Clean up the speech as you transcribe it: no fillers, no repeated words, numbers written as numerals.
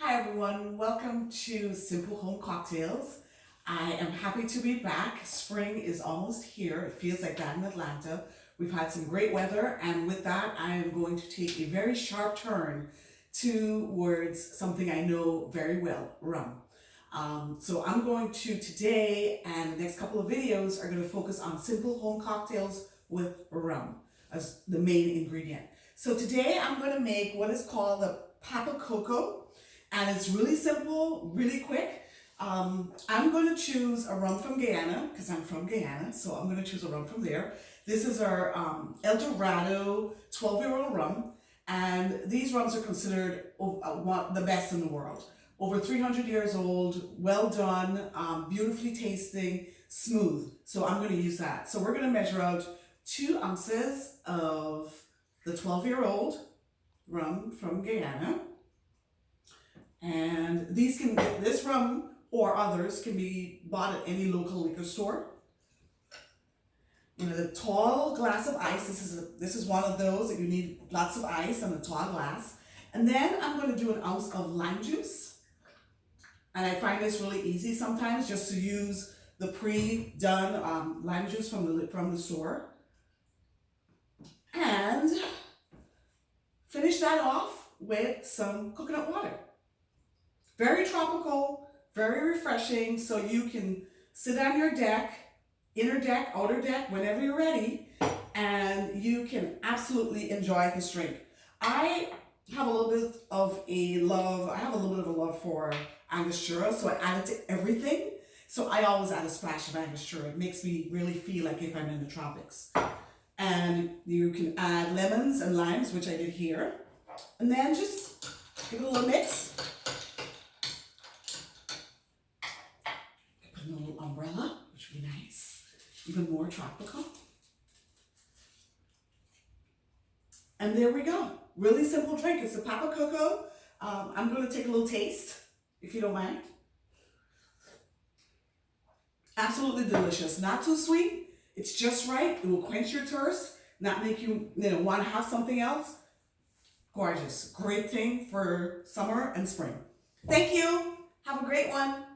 Hi everyone, welcome to Simple Home Cocktails. I am happy to be back. Spring is almost here. It feels like that in Atlanta. We've had some great weather, and with that I am going to take a very sharp turn towards something I know very well, rum. So I'm going to today, and the next couple of videos are going to focus on simple home cocktails with rum as the main ingredient. So today I'm going to make what is called the Papa Coco. And it's really simple, really quick. I'm going to choose a rum from Guyana, because I'm from Guyana, so I'm going to choose a rum from there. This is our El Dorado 12-year-old rum, and these rums are considered the best in the world. Over 300 years old, well done, beautifully tasting, smooth. So I'm going to use that. So we're going to measure out 2 ounces of the 12-year-old rum from Guyana. And this rum or others can be bought at any local liquor store. You know, the tall glass of ice, this is one of those that you need lots of ice and a tall glass. And then I'm going to do an ounce of lime juice. And I find this really easy sometimes, just to use the pre-done lime juice from the store. And finish that off with some coconut water. Very tropical, very refreshing, so you can sit on your deck, inner deck, outer deck, whenever you're ready, and you can absolutely enjoy this drink. I have a little bit of a love for Angostura, so I add it to everything. So I always add a splash of Angostura. It makes me really feel like if I'm in the tropics. And you can add lemons and limes, which I did here. And then just give it a little mix. Put a little umbrella, which would be nice. Even more tropical. And there we go. Really simple drink. It's a Papa Coco. I'm going to take a little taste, if you don't mind. Absolutely delicious. Not too sweet. It's just right. It will quench your thirst, not make you want to have something else. Gorgeous. Great thing for summer and spring. Thank you. Have a great one.